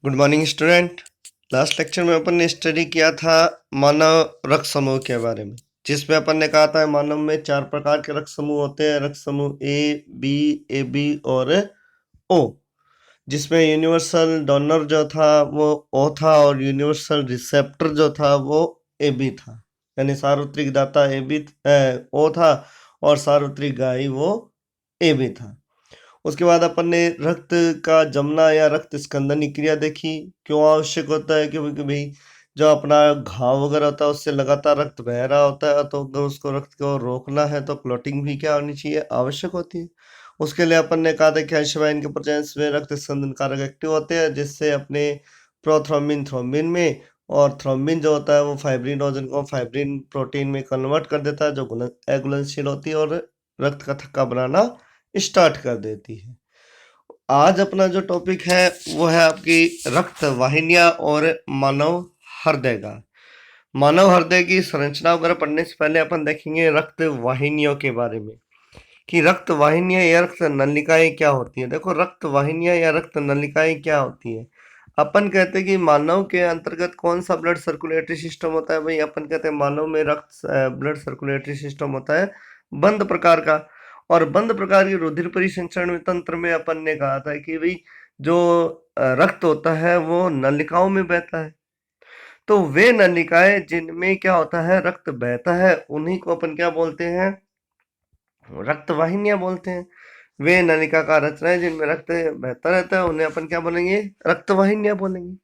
Good morning student. Last lecture में अपन ने study किया था मानव रक्त समूह के बारे में, जिसमें अपन ने कहा था मानव में 4 प्रकार के रक्त समूह होते हैं। रक्त समूह ए बी और ओ, जिसमें यूनिवर्सल डोनर जो था वो ओ था और यूनिवर्सल रिसेप्टर जो था वो ए बी था। यानी सार्वत्रिक दाता ए बी ओ था और सार्वत्रिक गायी वो ए बी था। उसके बाद अपन ने रक्त का जमना या रक्त स्कंदन क्रिया देखी। क्यों आवश्यक होता है? क्योंकि भाई जो अपना घाव वगैरह होता है उससे लगातार रक्त बह रहा होता है, तो अगर उसको रक्त को रोकना है तो क्लॉटिंग भी क्या होनी चाहिए? आवश्यक होती है। उसके लिए अपन ने कहा था कि अंशवाहिनी के प्रेजेंस में रक्त स्कंदन कारक एक्टिव होते हैं, जिससे अपने प्रोथ्रोम्बिन थ्रोम्बिन में, और थ्रोम्बिन जो होता है वो फाइब्रिनोजन को फाइब्रिन प्रोटीन में कन्वर्ट कर देता है, जो अघुलनशील होती है और रक्त का थक्का बनाना स्टार्ट कर देती है। आज अपना जो टॉपिक है वो है आपकी रक्त वाहिनियां और मानव हृदय का। मानव हृदय की संरचना वगैरह पढ़ने से पहले अपन देखेंगे रक्त वाहिनियों के बारे में कि रक्त वाहिनियां या रक्त नलिकाएं क्या होती है। देखो, रक्त वाहिनियां या रक्त नलिकाएं क्या होती है। अपन कहते हैं कि मानव के अंतर्गत कौन सा ब्लड सर्कुलेटरी सिस्टम होता है। भाई अपन कहते हैं मानव में रक्त ब्लड सर्कुलेटरी सिस्टम होता है बंद प्रकार का, और बंद प्रकार की रुधिर परिसंचरण में तंत्र में अपन ने कहा था कि भाई जो रक्त होता है वो नलिकाओं में बहता है। तो वे नलिकाएं जिनमें क्या होता है, रक्त बहता है, उन्हीं को अपन क्या बोलते हैं? रक्त वाहिनियां बोलते हैं। वे नलिकाकार रचनाएं जिनमें रक्त बहता रहता है उन्हें अपन क्या बोलेंगे? रक्त वाहिनियां बोलेंगे।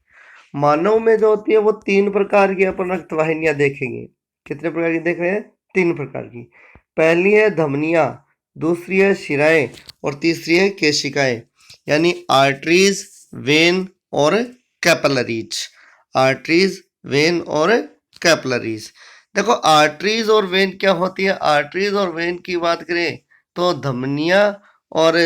मानव में जो होती है वो 3 प्रकार की अपन रक्त वाहिनियां देखेंगे। कितने प्रकार की देख रहे हैं? 3 प्रकार की। पहली है धमनियां, दूसरी है शिराएं और तीसरी है केशिकाएं, यानी आर्टरीज, वेन और कैपिलरीज। आर्टरीज, वेन और कैपिलरीज। देखो, आर्टरीज और वेन क्या होती है? आर्टरीज और वेन की बात करें तो धमनियां और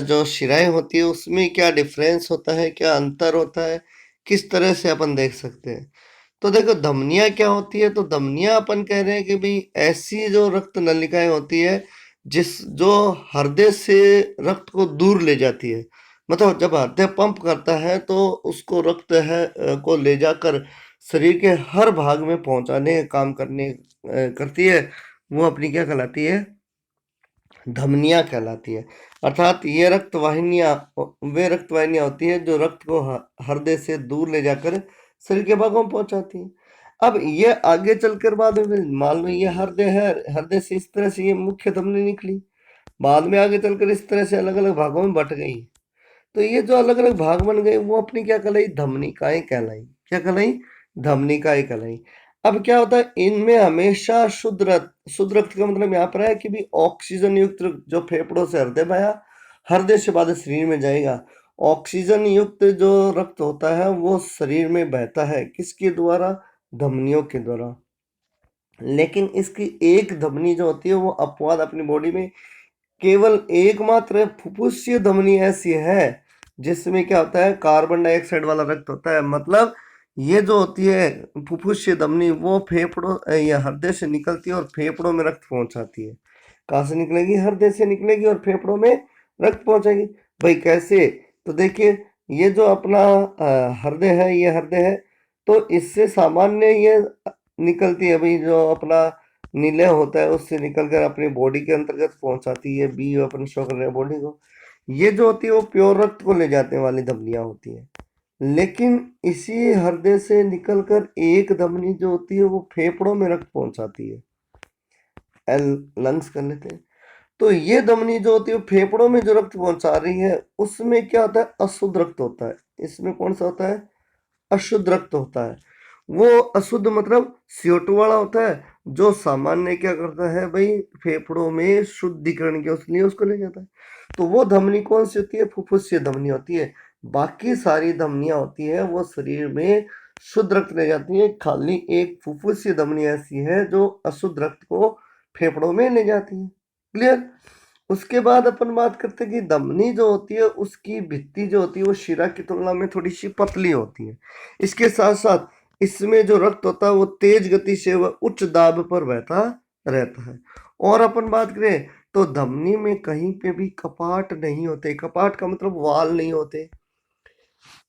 जो शिराएं होती है उसमें क्या डिफरेंस होता है, क्या अंतर होता है, किस तरह से अपन देख सकते हैं। तो देखो, धमनियां क्या होती है? तो धमनियां अपन कह रहे हैं कि भाई ऐसी जो रक्त नलिकाएं होती है जिस जो हृदय से रक्त को दूर ले जाती है। मतलब जब हृदय पंप करता है तो उसको रक्त को ले जाकर शरीर के हर भाग में पहुंचाने का काम करती है। वो अपनी क्या कहलाती है? धमनियां कहलाती है। अर्थात ये रक्त वाहिनियां वे रक्त वाहिनियां होती है जो रक्त को हृदय से दूर ले जाकर शरीर के भागों में पहुंचाती है। अब ये आगे चलकर बाद में मान लो ये हृदय है, हृदय से इस तरह से ये मुख्य धमनी निकली, बाद में आगे चलकर इस तरह से अलग अलग भागों में बट गई। तो ये जो अलग अलग भाग बन गए वो अपनी क्या कहलाई? धमनिकाएं कहलाई। क्या कहलाई? धमनिकाएं कहलाई। अब क्या होता है, इनमें हमेशा शुद्ध रक्त का मतलब यहाँ पर है कि भी ऑक्सीजन युक्त जो फेफड़ों से हृदय बहा, हृदय से बाद शरीर में जाएगा। ऑक्सीजन युक्त जो रक्त होता है वो शरीर में बहता है, किसके द्वारा? धमनियों के द्वारा। लेकिन इसकी एक धमनी जो होती है वो अपवाद अपनी बॉडी में केवल एकमात्र फुफ्फुसीय धमनी ऐसी है जिसमें क्या होता है? कार्बन डाइऑक्साइड वाला रक्त होता है। मतलब ये जो होती है फुफ्फुसीय धमनी वो फेफड़ों या हृदय से निकलती है और फेफड़ों में रक्त पहुंचाती है। कहाँ से निकलेगी? हृदय से निकलेगी और फेफड़ों में रक्त पहुंचाएगी। भाई कैसे? तो देखिए, ये जो अपना हृदय है, ये हृदय है, तो इससे सामान्य ये निकलती है भाई, जो अपना नीले होता है उससे निकलकर अपनी बॉडी के अंतर्गत पहुंचाती है। बी अपन शो कर रहे हैं बॉडी को। ये जो होती है वो प्योर रक्त को ले जाने वाली धमनियां होती है। लेकिन इसी हृदय से निकलकर एक धमनी जो होती है वो फेफड़ों में रक्त पहुंचाती है। एल लंग्स कर लेते हैं। तो ये धमनी जो होती है वो फेफड़ों में जो रक्त पहुंचा रही है उसमें क्या होता है? अशुद्ध रक्त होता है। इसमें कौन सा होता है? अशुद्ध रक्त होता है। वो अशुद्ध मतलब CO2 वाला होता है, जो सामान्य क्या करता है भाई? फेफड़ों में शुद्धिकरण के लिए उसको ले जाता है। तो वो धमनी कौन सी होती है? फुफ्फुसीय धमनी होती है। बाकी सारी धमनियां होती है वो शरीर में शुद्ध रक्त ले जाती है। खाली एक फुफ्फुसीय धमनी ऐसी है जो अशुद्ध रक्त को फेफड़ों में ले जाती है। क्लियर? उसके बाद अपन बात करते हैं कि धमनी जो होती है उसकी भित्ति जो होती है वो शिरा की तुलना में थोड़ी सी पतली होती है। इसके साथ साथ इसमें जो रक्त होता है वो तेज गति से वह उच्च दाब पर बहता रहता है। और अपन बात करें तो धमनी में कहीं पे भी कपाट नहीं होते। कपाट का मतलब वाल नहीं होते।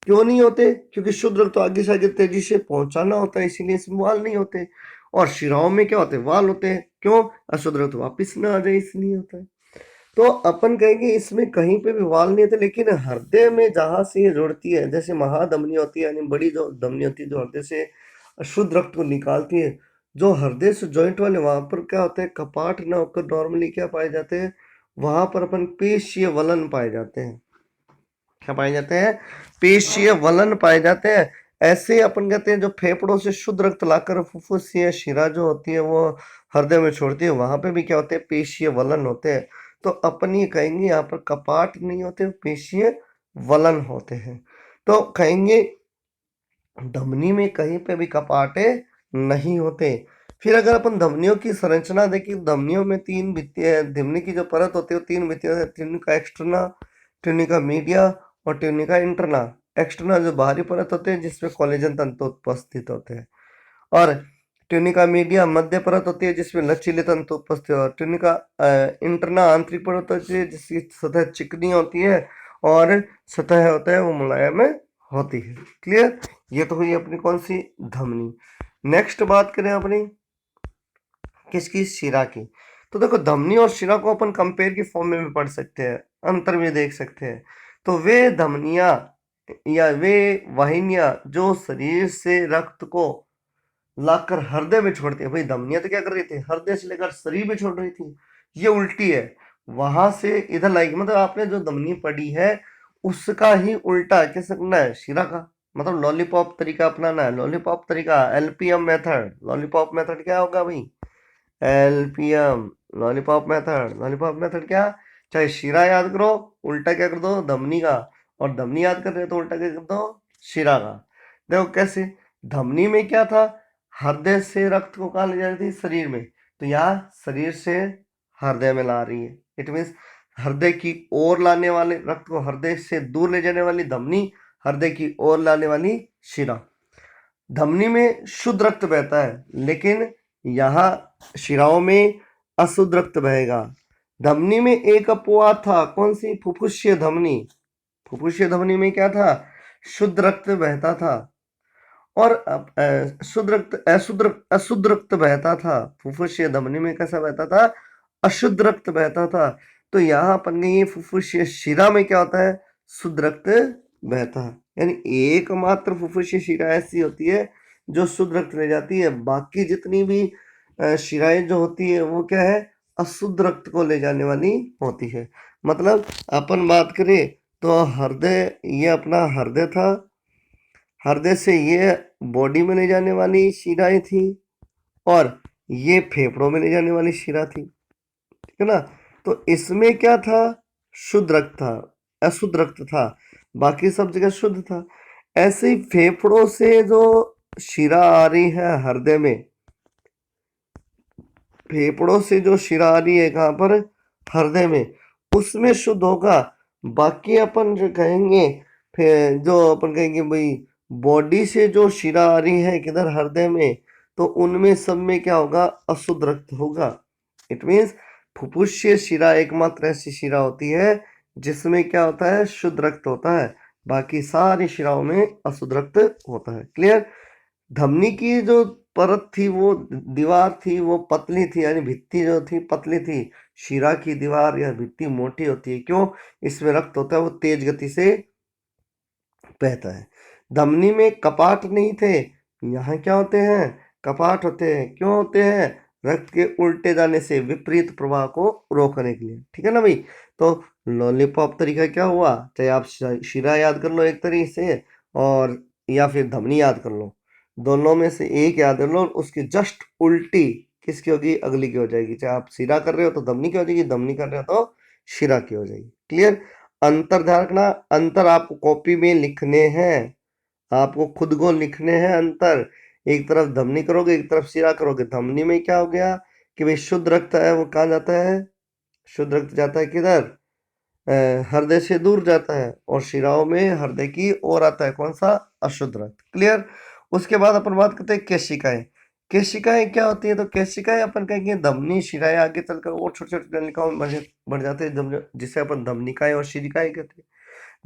क्यों नहीं होते? क्योंकि शुद्ध रक्त तो आगे से आगे तेजी से पहुंचाना होता है, इसीलिए इसमें वाल नहीं होते। और शिराओं में क्या होते हैं? वाल होते हैं। क्यों? अशुद्ध रक्त वापिस ना आ जाए इसलिए होता है। तो अपन कहेंगे इसमें कहीं पे भी वाल नहीं होते, लेकिन हृदय में जहां से ये जुड़ती है, जैसे महाधमनी होती है, यानी बड़ी जो धमनी होती है जो हृदय से अशुद्ध रक्त को निकालती है, जो हृदय से जॉइंट वाले वहां पर क्या होता है? कपाट ना होकर नॉर्मली क्या पाए जाते हैं? वहां पर अपन पेशीय वलन पाए जाते हैं। क्या पाए जाते हैं? पेशीय वलन पाए जाते हैं। ऐसे अपन कहते हैं जो फेफड़ों से शुद्ध रक्त लाकर फुफ्फुस या शिरा जो होती है वो हृदय में छोड़ती है, वहां पे भी क्या होते हैं? पेशीय वलन होते हैं। तो अपन ये कहेंगे यहाँ पर कपाट नहीं होते, पेशीय वलन होते हैं। तो कहेंगे धमनी में कहीं पे भी कपाटे नहीं होते। फिर अगर अपन धमनियों की संरचना देखें, धमनियों में तीन भित्तियां, धमनी की जो परत होती है वो तीन भित्तियां, ट्यूनिका एक्सटर्ना, ट्यूनिका मीडिया और ट्यूनिका इंटरना। एक्सटर्ना जो बाहरी परत होते हैं जिसमें कोलेजन तंतु उपस्थित होते हैं, और ट्यूनिका मीडिया मध्य परत होती है जिसमें लचीले तंतु उपस्थित होते हैं, और ट्यूनिका इंटरना आंतरिक परत होती है जिसकी सतह चिकनी होती है और सतह होता है वो मुलायम होती है। क्लियर? ये तो हुई अपनी कौन सी? धमनी। नेक्स्ट बात करें अपनी किसकी? शिरा की। तो देखो धमनी और शिरा को अपन कंपेयर की फॉर्म में भी पढ़ सकते हैं, अंतर भी देख सकते हैं। तो वे धमनियां या वे वाहिनियां जो शरीर से रक्त को लाकर हृदय में छोड़ती है। भाई धमनियां तो क्या कर रही थी? हृदय से लेकर शरीर में छोड़ रही थी, ये उल्टी है। वहां से इधर लाएगी, मतलब आपने जो धमनी पढ़ी है उसका ही उल्टा कैसे करना है? शिरा का। मतलब लॉलीपॉप तरीका अपनाना है। लॉलीपॉप तरीका, एलपीएम मेथड। लॉलीपॉप मेथड क्या होगा भाई? LPM, lollipop method. Lollipop method क्या? चाहे शिरा याद करो, उल्टा क्या कर दो? धमनी का। और धमनी याद कर रहे हो तो उल्टा क्या कर दो? शिरा का। देखो कैसे, धमनी में क्या था? हृदय से रक्त को कहाँ ले जा रही थी? शरीर में। तो यहाँ शरीर से हृदय में ला रही है। इट मीन्स हृदय की ओर लाने वाले रक्त को हृदय से दूर ले जाने वाली धमनी, हृदय की ओर लाने वाली शिरा। धमनी में शुद्ध रक्त बहता है, लेकिन यहाँ शिराओं में अशुद्ध रक्त बहेगा। धमनी में एक अपवाद था, कौन सी? फुफ्फुसीय धमनी। फुफ्फुसीय धमनी में क्या था? शुद्ध रक्त बहता था। और शुद्ध रक्त अशुद्ध रक्त बहता था। फुफ्फुसीय धमनी में कैसा बहता था? अशुद्ध रक्त बहता था। तो यहाँ अपन ये फुफ्फुसीय शिरा में क्या होता है? शुद्ध रक्त बहता है। यानी एकमात्र फुफ्फुसीय शिरा ऐसी होती है जो शुद्ध रक्त ले जाती है। बाकी जितनी भी शिराएं जो होती है वो क्या है? अशुद्ध रक्त को ले जाने वाली होती है। मतलब अपन बात करें तो हृदय, ये अपना हृदय था, हृदय से ये बॉडी में ले जाने वाली शिराएं थी, और ये फेफड़ों में ले जाने वाली शिरा थी। ठीक है ना? तो इसमें क्या था? शुद्ध रक्त था, अशुद्ध रक्त था, बाकी सब जगह शुद्ध था। ऐसे ही फेफड़ों से जो शिरा आ रही है हृदय में, फेफड़ों से जो शिरा आ रही है कहाँ पर? हृदय में, उसमें शुद्ध होगा। बाकी अपन जो कहेंगे, फिर जो अपन कहेंगे भाई बॉडी से जो शिरा आ रही है किधर? हृदय में, तो उनमें सब में क्या होगा? अशुद्ध रक्त होगा। इट मीन्स फुफ्फुसीय शिरा एकमात्र ऐसी शिरा होती है जिसमें क्या होता है? शुद्ध रक्त होता है। बाकी सारी शिराओं में अशुद्ध रक्त होता है। क्लियर? धमनी की जो परत थी, वो दीवार थी, वो पतली थी, यानी भित्ति जो थी पतली थी। शिरा की दीवार या भित्ति मोटी होती है। क्यों? इसमें रक्त होता है, वो तेज गति से बहता है। धमनी में कपाट नहीं थे, यहाँ क्या होते हैं? कपाट होते हैं। क्यों होते हैं? रक्त के उल्टे जाने से विपरीत प्रवाह को रोकने के लिए। ठीक है ना भाई? तो लॉलीपॉप तरीका क्या हुआ? चाहे आप शिरा याद कर लो एक तरीके से, और या फिर धमनी याद कर लो, दोनों में से एक याद कर लो, उसकी जस्ट उल्टी किसकी होगी? अगली की हो जाएगी। चाहे आप शिरा कर रहे हो तो धमनी की हो जाएगी, धमनी कर रहे हो तो शिरा की हो जाएगी। क्लियर? अंतर ध्यान रखना, अंतर आपको कॉपी में लिखने हैं, आपको खुद को लिखने हैं अंतर। एक तरफ धमनी करोगे, एक तरफ शिरा करोगे। धमनी में क्या हो गया कि भाई शुद्ध रक्त है वो कहाँ जाता है? शुद्ध रक्त जाता है किधर? हृदय से दूर जाता है। और शिराओं में हृदय की ओर आता है कौन सा? अशुद्ध रक्त। क्लियर? उसके बाद अपन बात करते हैं केशिकाएं। केशिकाएं क्या होती है? तो केशिकाएं अपन कहेंगे धमनी शिराएं आगे चलकर और छोटे छोटे नलिकाओं में बढ़ जाते हैं, जिसे अपन धमनिकाएं और शिरिकाएं कहते हैं।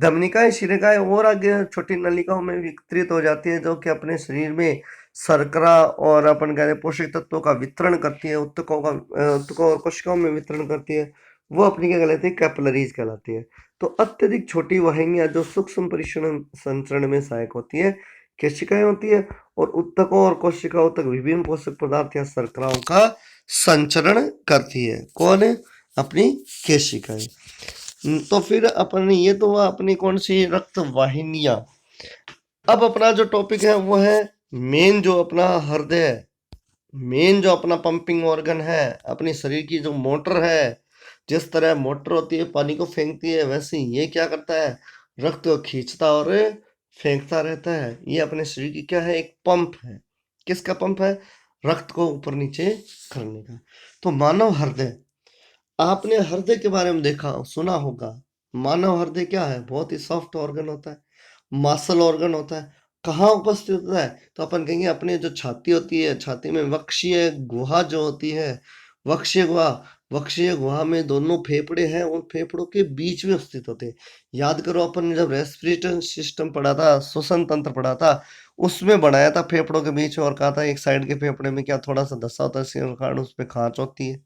धमनिकाएं शिराएं और आगे छोटी नलिकाओं में वितरित हो जाती है, जो कि अपने शरीर में शर्करा और अपन कहते हैं पोषक तत्वों का वितरण करती है, उत्तकों और कोशिकाओं में वितरण करती है। वो अपनी क्या कहलाती है? कैपिलरीज कहलाती है। तो अत्यधिक छोटी वाहिनियां जो सूक्ष्म परिसरण संचरण में सहायक होती है, केशिकाएं होती है, और उत्तकों और कोशिकाओं तक विभिन्न पोषक पदार्थ या शर्कराओं का संचरण करती है। कौन है? अपनी केशिकाएं। तो फिर अपन ये तो हुआ अपनी कौन सी? रक्त वाहिनियां। अब अपना जो टॉपिक है वो है मेन जो अपना हृदय, मेन जो अपना पंपिंग ऑर्गन है, अपनी शरीर की जो मोटर है। जिस तरह मोटर होती है पानी को फेंकती है, वैसे ही ये क्या करता है? रक्त को खींचता और फेंकता रहता है। ये अपने शरीर की क्या है? एक पंप है। किसका पंप है? रक्त को ऊपर नीचे करने का। तो मानव हृदय, आपने हृदय के बारे में देखा सुना होगा। मानव हृदय क्या है? बहुत ही सॉफ्ट ऑर्गन होता है, मासल ऑर्गन होता है। कहाँ उपस्थित होता है? तो अपन कहेंगे अपने जो छाती होती है, छाती में वक्षीय गुहा जो होती है, वक्षीय गुहा, वक्षीय गुहा में दोनों फेफड़े हैं, उन फेफड़ों के बीच में स्थित होते हैं। याद करो अपन ने जब रेस्पिरेटरी सिस्टम पढ़ा था, श्वसन तंत्र पढ़ा था, उसमें बनाया था फेफड़ों के बीच में, और कहा था एक साइड के फेफड़े में क्या थोड़ा सा धस्सा होता है, इसी कारण उस पर खांच होती है।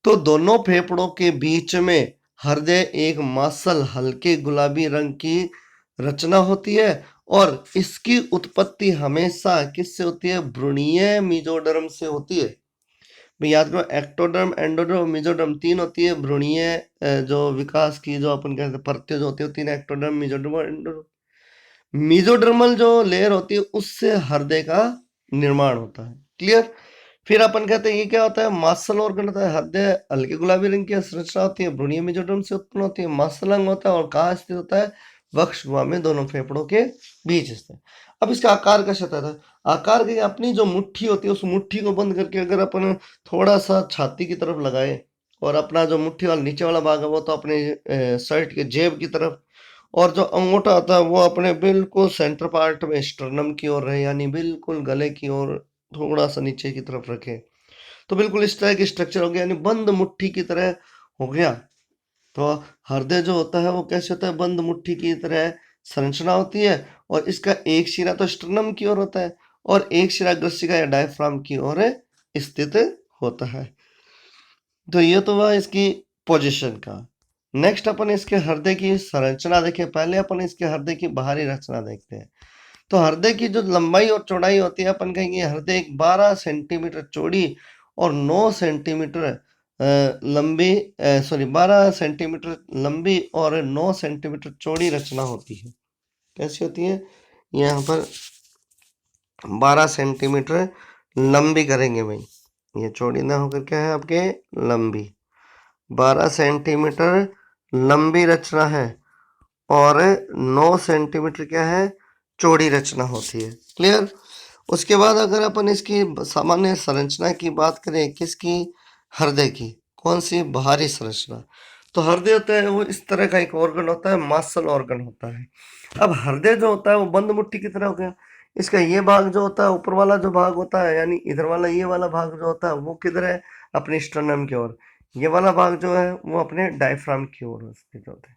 तो दोनों फेफड़ों के बीच में हृदय एक मांसल हल्के गुलाबी रंग की रचना होती है, और इसकी उत्पत्ति हमेशा किससे होती है? भ्रूणीय मेसोडर्म से होती है। भाई याद करो, एक्टोडर्म, एंडोडर्म, मेसोडर्म तीन होती है भ्रूणीय जो विकास की जो अपन कहते हैं परतें जो होती है, तीन एक्टोडर्म, मेसोडर्म और एंडोडर्म। मेसोडर्मल जो लेयर होती है उससे हृदय का निर्माण होता है। क्लियर? फिर अपन कहते हैं ये क्या होता है? मासल ऑर्गन होता है। हृदय हल्के गुलाबी रंग की संरचना होती है, भ्रूणीय मेसोडर्म से उत्पन्न होती है, मासल अंग होता है, और कहाँ स्थित होता है? वक्ष गुहा में दोनों फेफड़ों के बीच स्थित। अब इसका आकार कैसा होता है? आकार की अपनी जो मुट्ठी होती है, उस मुट्ठी को बंद करके अगर अपन थोड़ा सा छाती की तरफ लगाए, और अपना जो मुट्ठी वाला नीचे वाला भाग है वो तो अपने शर्ट के जेब की तरफ, और जो अंगूठा होता है वो अपने बिल्कुल सेंटर पार्ट में स्टर्नम की ओर रहे, यानी बिल्कुल गले की ओर थोड़ा सा नीचे की तरफ रखे। तो बिल्कुल इस तरह की स्ट्रक्चर हो गया, यानी बंद मुट्ठी की तरह हो गया। तो हृदय जो होता है वो कैसे होता है? बंद मुट्ठी की तरह संरचना होती है, और इसका एक शिरा तो स्टर्नम की ओर होता है, और एक शिरा ग्रसिका या डायफ्राम की ओर स्थित होता है। तो ये तो हुआ इसकी पोजीशन का। नेक्स्ट अपन इसके हृदय की संरचना देखें। पहले अपन इसके हृदय की बाहरी रचना देखते हैं। तो हृदय की जो लंबाई और चौड़ाई होती है, अपन कहेंगे हृदय एक 12 सेंटीमीटर चौड़ी और 9 सेंटीमीटर लंबी, सॉरी 12 सेंटीमीटर लंबी और 9 सेंटीमीटर चौड़ी रचना होती है। कैसी होती है? यहाँ पर 12 सेंटीमीटर लंबी करेंगे भाई, ये चौड़ी ना होकर क्या है आपके? लंबी। 12 सेंटीमीटर लंबी रचना है, और 9 सेंटीमीटर क्या है? चौड़ी रचना होती है। क्लियर? उसके बाद अगर अपन इसकी सामान्य संरचना की बात करें, किसकी? हृदय की। कौन सी? बाहरी संरचना। तो हृदय होता है वो इस तरह का एक ऑर्गन होता है, मासल ऑर्गन होता है। अब हृदय जो होता है वो बंद मुट्ठी की तरह हो गया। इसका ये भाग जो होता है, ऊपर वाला जो भाग होता है, यानी इधर वाला ये वाला भाग जो होता है वो किधर है? अपने स्टर्नम की ओर। ये वाला भाग जो है वो अपने डायफ्राम की ओर स्थित होता है।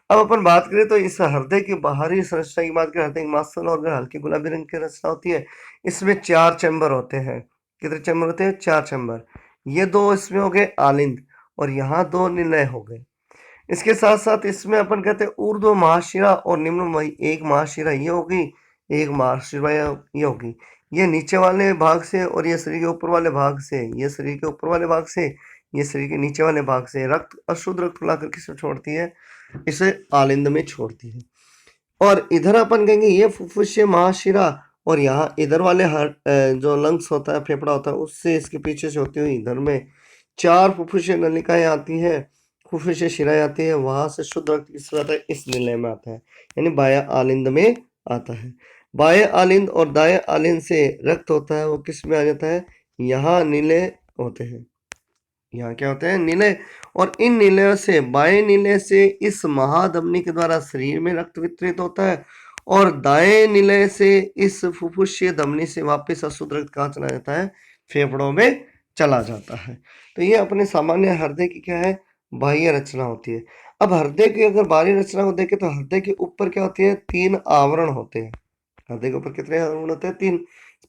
अब अपन बात करें तो इस हृदय की बाहरी संरचना की बात करें, हृदय मांसल ऑर्गन हल्के गुलाबी रंग की रचना होती है। इसमें 4 चैम्बर होते हैं। कितने चैम्बर होते हैं? 4 चैम्बर। ये 2 इसमें हो गए आलिंद, और यहाँ 2 निलय हो गए। इसके साथ साथ इसमें अपन कहते हैं ऊर्ध्व महाशिरा और निम्न एक महाशिरा ये होगी, एक महाशिरा ये होगी। ये नीचे वाले भाग से, और ये शरीर के ऊपर वाले भाग से, ये शरीर के ऊपर वाले भाग से, ये शरीर के नीचे वाले भाग से रक्त, अशुद्ध रक्त लाकर किसे छोड़ती है? इसे आलिंद में छोड़ती है। और इधर अपन कहेंगे ये फुफ्फुसीय महाशिरा, और यहाँ इधर वाले जो लंग्स होता है, फेफड़ा होता है, उससे इसके पीछे से होती हुई इधर में 4 फुफ्फुसीय नलिकाएं आती हैं, फुफ्फुसीय शिराएं आती है, वहां से शुद्ध रक्त किस आता है? इस निलय में आता है, यानी बाह्य आलिंद में आता है। बाह्य आलिंद और दाह्य आलिंद से रक्त होता है वो किस में आ जाता है? यहाँ निलय होते हैं। यहाँ क्या होते हैं? निलय। और इन निलयों से, बाएं निलय से इस महाधमनी के द्वारा शरीर में रक्त वितरित होता है, और दाएं निलय से इस फुफ्फुसीय धमनी से वापस अशुद्ध रक्त कहाँ चला जाता है? फेफड़ों में चला जाता है। तो ये अपने सामान्य हृदय की क्या है? बाह्य रचना होती है। अब हृदय की अगर बाहरी रचना को देखें तो हृदय के ऊपर क्या होती है, 3 आवरण होते हैं। हृदय के ऊपर कितने आवरण होते हैं, 3।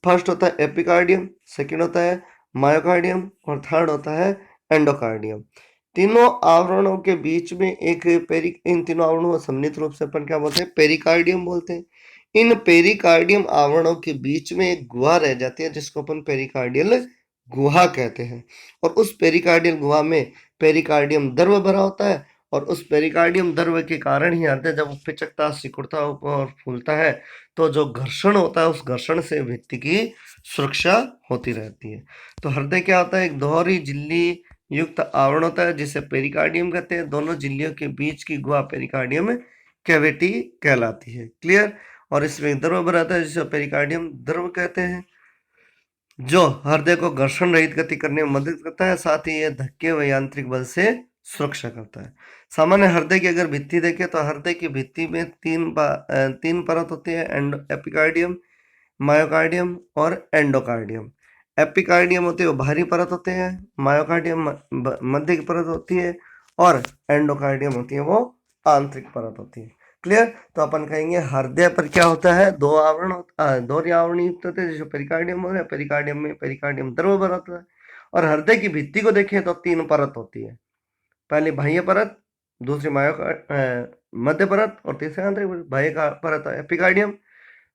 फर्स्ट होता है एपिकार्डियम, सेकंड होता है मायोकार्डियम और थर्ड होता है एंडोकार्डियम। तीनों आवरणों के बीच में एक इन तीनों आवरणों को सम्मिलित रूप से अपन क्या बोलते हैं, पेरिकार्डियम बोलते हैं। इन पेरिकार्डियम आवरणों के बीच में एक गुहा रह जाती है जिसको अपन पेरिकार्डियल गुहा कहते हैं। और उस पेरिकार्डियल गुहा में पेरिकार्डियम द्रव भरा होता है और उस पेरिकार्डियम द्रव के कारण ही हृदय जब पिचकता, सिकुड़ता और फूलता है तो जो घर्षण होता है उस घर्षण से भित्ति की सुरक्षा होती रहती है। तो हृदय क्या होता है, एक दोहरी झिल्ली युक्त आवरण होता है जिसे पेरिकार्डियम कहते हैं। दोनों झिल्लियों के बीच की गुहा पेरिकार्डियम कैविटी कहलाती है। क्लियर। और इसमें द्रव भरा रहता है जिसे पेरिकार्डियम द्रव कहते हैं, जो हृदय को घर्षण रहित गति करने में मदद करता है, साथ ही यह धक्के व यांत्रिक बल से सुरक्षा करता है। सामान्य हृदय की अगर भित्ति देखें तो हृदय की भित्ति में तीन परत होती है, एपिकार्डियम, मायोकार्डियम और एंडोकार्डियम। एपिकार्डियम होते हैं वो बाहरी परत होते हैं, मायोकार्डियम मध्य की परत होती है और एंडोकार्डियम होती है वो आंतरिक परत होती है। क्लियर। तो अपन कहेंगे हृदय पर क्या होता है, दो आवरण युक्त होते हैं जैसे पेरिकार्डियम हो रहा है, पेरिकार्डियम में पेरिकार्डियम द्रव भरा होता है। और हृदय की भित्ति को देखें तो 3 परत होती है, पहली बाह्य परत, दूसरी मध्य परत और तीसरी आंतरिक परत। बाह्य परत एपिकार्डियम,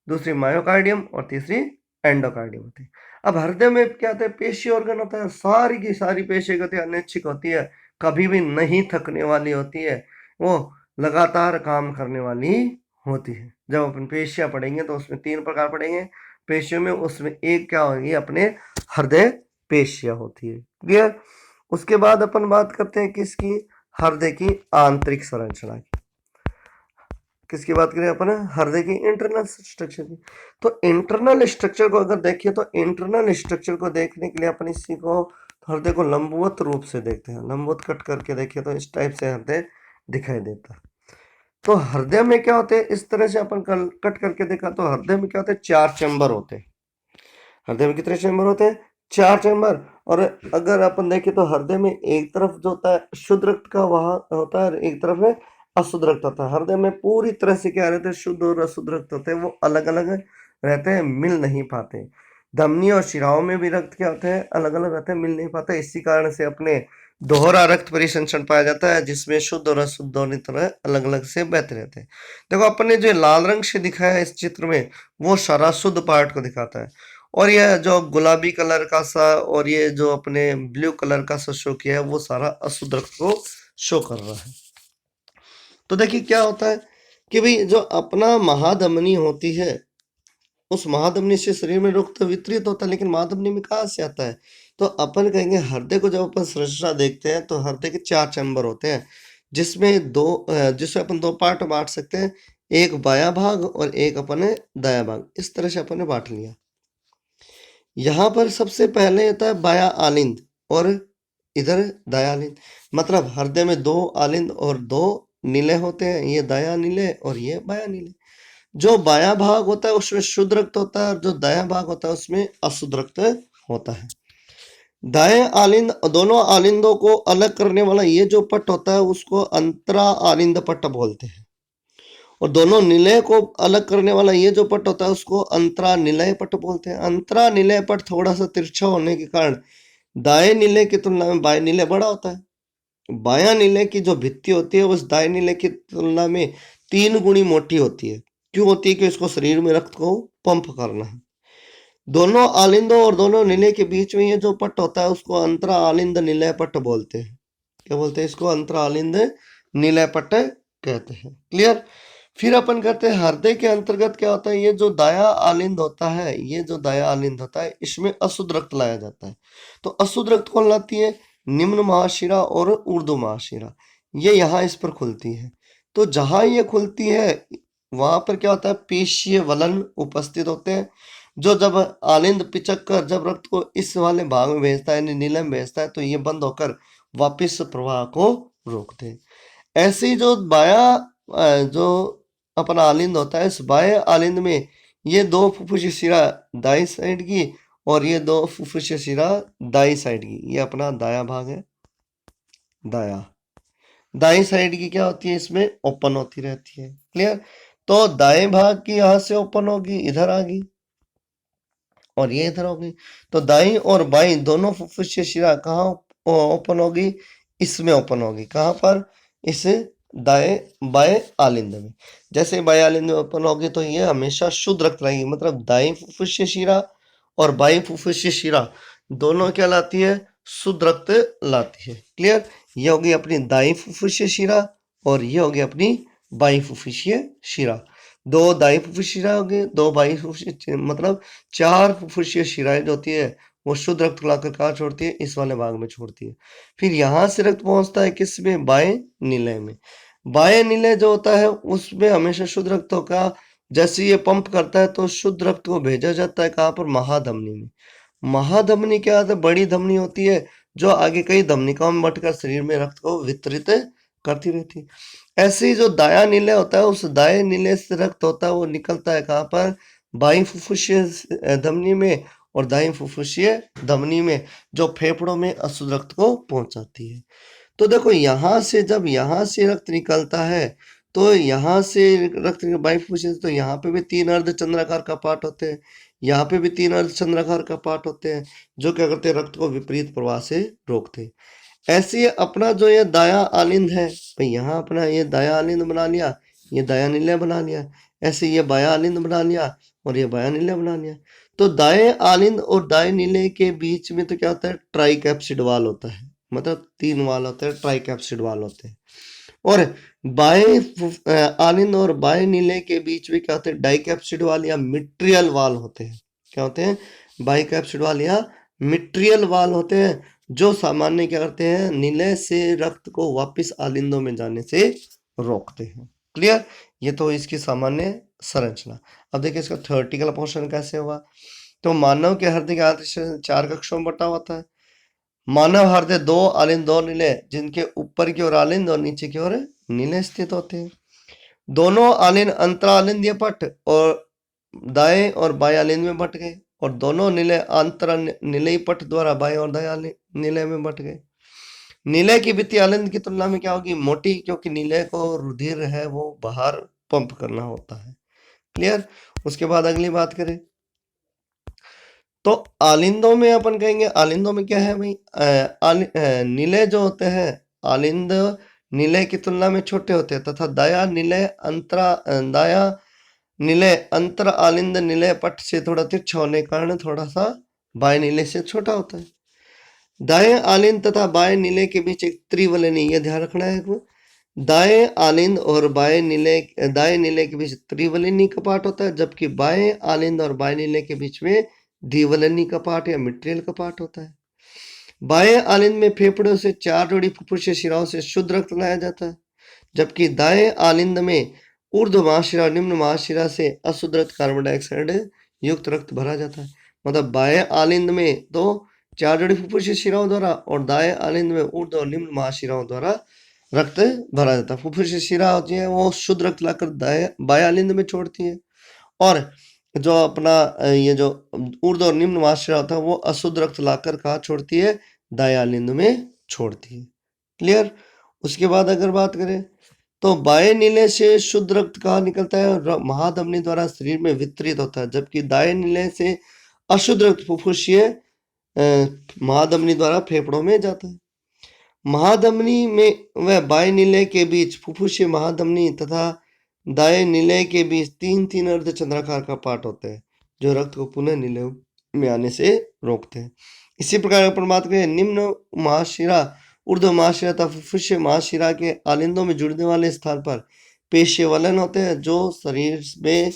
दूसरी मायोकार्डियम और तीसरी एंडोकार्डियम होती है। अब हृदय में क्या होता है, पेशी ऑर्गन होता है, सारी की सारी पेशी गति अनैच्छिक होती है, कभी भी नहीं थकने वाली होती है, वो लगातार काम करने वाली होती है। जब अपन पेशियां पढ़ेंगे तो उसमें 3 प्रकार पढ़ेंगे पेशियों में, उसमें एक क्या होगी, अपने हृदय पेशियां होती है। क्लियर। उसके बाद अपन बात करते हैं किसकी, हृदय की आंतरिक संरचना की। किसकी बात करें अपन, हृदय की इंटरनल स्ट्रक्चर की। तो इंटरनल स्ट्रक्चर को अगर देखिए तो इंटरनल स्ट्रक्चर को देखने के लिए अपन इसी को हृदय को लंबवत रूप से देखते हैं। लंबवत कट करके देखिए तो इस टाइप से हृदय दिखाई देता है। तो हृदय में क्या होते हैं, इस तरह से अपन कट करके देखा तो हृदय में क्या होते हैं, 4 चैम्बर होते हैं। हृदय में कितने चैम्बर होते हैं, 4 चैम्बर। और अगर अपन देखें तो हृदय में एक तरफ जो होता है शुद्ध रक्त का वहां होता है और एक तरफ है अशुद्ध रक्त होता है। हृदय में पूरी तरह से क्या रहते हैं, शुद्ध और अशुद्ध रक्त होते हैं, वो अलग अलग रहते हैं, मिल नहीं पाते। धमनी और शिराओं में भी रक्त क्या होते हैं, अलग अलग रहते हैं, मिल नहीं पाते। इसी कारण से अपने दोहरा रक्त परिसंचरण पाया जाता है जिसमें शुद्ध और अशुद्ध दोनों तरह अलग अलग से बहते रहते हैं। देखो अपन ने जो लाल रंग से दिखाया है इस चित्र में वो सारा शुद्ध पार्ट को दिखाता है, और यह जो गुलाबी कलर का सा और ये जो अपने ब्लू कलर का सा शो किया है वो सारा अशुद्ध रक्त को शो कर रहा है। तो देखिए क्या होता है कि भाई जो अपना महाधमनी होती है उस महाधमनी से शरीर में रक्त वितरित होता है, लेकिन महाधमनी में कहाँ से आता है, तो अपन कहेंगे हृदय को जब अपन संरचना देखते हैं तो हृदय के 4 चैम्बर होते हैं जिसमें अपन 2 पार्ट बांट सकते हैं, एक बायां भाग और एक अपने दायां भाग। इस तरह से अपन ने बांट लिया। यहाँ पर सबसे पहले होता है बायां आलिंद और इधर दायां आलिंद। मतलब हृदय में 2 आलिंद और 2 नीले होते हैं, ये दायां नीले और ये बायां नीले। जो बायां भाग होता है उसमें शुद्ध रक्त होता है और जो दायां भाग होता है उसमें अशुद्ध रक्त होता है। दाएं आलिंद, दोनों आलिंदों को अलग करने वाला ये जो पट होता है उसको अंतरा आलिंद पट बोलते हैं, और दोनों निलय को अलग करने वाला ये जो पट होता है उसको अंतरा निलय पट बोलते हैं। अंतरा निलय पट थोड़ा सा तिरछा होने के कारण दाएं निलय की तुलना में बाएं निलय बड़ा होता है। बायां निलय की जो भित्ति होती है उस दाएं निलय की तुलना में 3 गुणी मोटी होती है। क्यों होती है कि इसको शरीर में रक्त को पंप करना है। दोनों आलिंदों और दोनों निलय के बीच में ये जो पट होता है उसको अंतरा आलिंद निलय पट बोलते हैं। क्या बोलते हैं इसको, अंतरा आलिंद निलय पट कहते हैं। क्लियर। फिर अपन कहते हैं हृदय के अंतर्गत क्या होता है, ये जो दायां आलिंद होता है, ये जो दायां आलिंद होता है इसमें अशुद्ध रक्त लाया जाता है। तो अशुद्ध रक्त कौन लाती है, निम्न महाशिरा और ऊर्ध्व महाशिरा, ये यहाँ इस पर खुलती है। तो जहां ये खुलती है वहां पर क्या होता है, पेशीय वलन उपस्थित होते हैं, जो जब आलिंद पिचक कर जब रक्त को इस वाले भाग में भेजता है, नीलम में भेजता है, तो ये बंद होकर वापिस प्रवाह को रोकते हैं। ऐसे ही जो जो अपना आलिंद होता है, इस बाह्य आलिंद में ये 2 फुफ्फुसीय शिरा दाई साइड की और ये 2 फुफ्फुसीय शिरा दाई साइड की, ये अपना दाया भाग है, दाया। दाईं साइड की क्या होती है, इसमें ओपन होती रहती है। क्लियर। तो दाएं भाग की यहां से ओपन होगी, इधर आ गई, और ये इधर होगी। तो दाईं और बाईं दोनों फुफ्फुसीय शिरा कहाँ ओपन होगी, इसमें ओपन होगी। कहाँ पर, इस दाएं बाएं आलिंद में। जैसे बाएं आलिंद में ओपन होगी तो ये हमेशा शुद्ध रक्त रहेगी, मतलब दाईं फुफ्फुसीय शिरा और बाईं फुफ्फुसीय शिरा दोनों क्या लाती है, शुद्ध रक्त लाती है। क्लियर। ये होगी अपनी दाईं फुफ्फुसीय शिरा और ये होगी अपनी बाईं फुफ्फुसीय शिरा। दो दाईं फुफ्फुसीय शिरा होगी, दो बाईं फुफ्फुसीय, मतलब 4 फुफ्फुसीय शिराएं जो होती है वो शुद्ध रक्त लाकर कहाँ छोड़ती है, इस वाले भाग में छोड़ती है। फिर यहाँ से रक्त पहुंचता है किस में, बाएं निलय में। बाएं निलय जो होता है उसमें हमेशा शुद्ध रक्त होगा। जैसे ये पंप करता है तो शुद्ध रक्त को भेजा जाता है कहाँ पर, महाधमनी में। महाधमनी क्या होता है, बड़ी धमनी होती है जो आगे कई धमनिकाओं में बंटकर शरीर में रक्त को वितरित करती रहती है। ऐसे ही जो दायां निलय होता है, उस दाएं निलय से रक्त होता है वो निकलता है कहाँ पर, बाईं फुफ्फुसीय धमनी में और दाईं फुफ्फुसीय धमनी में, जो फेफड़ों में अशुद्ध रक्त को पहुंचाती है। तो देखो यहाँ से जब यहाँ से रक्त निकलता है तो यहाँ से रक्त बाईं फुफ्फुसीय से, तो यहाँ पे भी 3 अर्धचंद्राकार कपाट होते हैं, यहाँ पे भी 3 अर्धचंद्राकार कपाट होते हैं, जो क्या करते हैं, रक्त को विपरीत प्रवाह से रोकते हैं। ऐसे ही अपना जो ये दायां आलिंद है भाई, यहाँ अपना ये दायां आलिंद बना लिया, ये दायां निलय बना लिया। ऐसे ये बायां आलिंद बना लिया और ये बायां निलय बना लिया। तो दाएं आलिंद और दाएं निलय के बीच में तो क्या होता है, ट्राइकैप्सिड वाल होता है, मतलब 3 वाल होते हैं, ट्राइकैप्सिड वाल होते हैं। और बाएं आलिंद और बाएं निलय के बीच में क्या होते हैं, डाइकैप्सिड वाल या मिट्रियल वाल होते हैं। क्या होते हैं, बाइकैप्सिड वाल या मिट्रियल वाल होते हैं, जो सामान्य क्या करते हैं, निलय से रक्त को वापस आलिंदों में जाने से रोकते हैं। क्लियर। ये तो इसकी सामान्य संरचना। अब देखिए इसका थ्योरेटिकल पोर्शन कैसे हुआ। तो मानव के हृदय का 4 कक्षों में बटा होता है। मानव हृदय 2 आलिंद 2 निलय, जिनके ऊपर की ओर आलिंद और नीचे की ओर निलय स्थित होते हैं। दोनों आलिंद अंतरालिंदीय पट और दाएं और बाएं आलिंद में बट गए, और दोनों निलय अंतर निलयी पट द्वारा बाएं और दाएं निलय में बट गए। निलय की भित्ति आलिंद की तुलना में क्या होगी, मोटी, क्योंकि निलय को रुधिर है वो बाहर पंप करना होता है। क्लियर। उसके बाद अगली बात करें तो आलिंदों में अपन कहेंगे, आलिंदों में क्या है भाई, निलय जो होते हैं, आलिंद निलय की तुलना में छोटे होते हैं, तथा दाया निलय अंतर आलिंद निलय पट से थोड़ा तिरछा होने के कारण थोड़ा सा बाएं निलय से छोटा होता है। दाएं आलिंद तथा बाएं निलय के बीच एक त्रिवलनी, ये ध्यान रखना है। दाएं आलिंद और दाएं निलय के बीच त्रिवलनी कपाट होता है, जबकि बाएं आलिंद और बाएं निलय के बीच में द्विवलनी कपाट या मिट्रियल कपाट होता है। बाएं आलिंद में फेफड़ों से 4 जोड़ी फुफ्फुसीय शिराओं से शुद्ध रक्त लाया जाता है, जबकि दाएं आलिंद में ऊर्ध्व महाशिरा और निम्न महाशिरा से अशुद्ध रक्त कार्बन डाइऑक्साइड युक्त रक्त भरा जाता है। मतलब बाएं आलिंद में तो 4 जोड़ी फुफ्फुसीय शिराओं द्वारा और दाएं आलिंद में ऊर्ध्व और निम्न महाशिराओं द्वारा रक्त भरा जाता है। फुफ्फुसीय शिरा होती है वो शुद्ध रक्त लाकर बाएं आलिंद में छोड़ती है, और जो अपना ये जो ऊर्ध्व और निम्न महाशिरा होता है वो अशुद्ध रक्त लाकर कहाँ छोड़ती है, दाएं आलिंद में छोड़ती है। क्लियर। उसके बाद अगर बात करें तो बाएं निलय से शुद्ध रक्त कहाँ निकलता है, महाधमनी द्वारा शरीर में वितरित होता है, जबकि दाएं निलय से अशुद्ध रक्त फुफ्फुसीय महाधमनी द्वारा फेफड़ों में जाता है। महाधमनी में व बाएं निलय के बीच फुफ्फुसीय महाधमनी तथा दाएं निलय के बीच 3-3 अर्धचंद्राकार कपाट होते हैं, जो रक्त को पुनः निलय में आने से रोकते हैं। इसी प्रकार अपन बात करें निम्न महाशिरा, ऊर्ध्व महाशिरा तथा फुफ्फुसीय महाशिरा के आलिंदों में जुड़ने वाले स्थान पर पेशीवलन होते हैं, जो शरीर में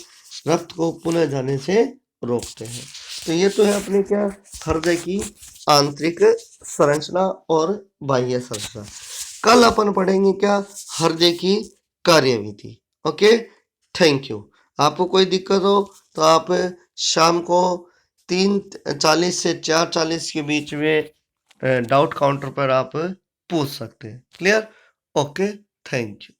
रक्त को पुनः जाने से रोकते हैं। तो ये तो है अपने क्या, हृदय की आंतरिक संरचना और बाह्य संरचना। कल अपन पढ़ेंगे क्या, हृदय की कार्यविधि। Okay, thank you. आपको कोई दिक्कत हो तो आप शाम को 3:40 से 4:40 के बीच में डाउट काउंटर पर आप पूछ सकते हैं। क्लियर। Okay, thank you.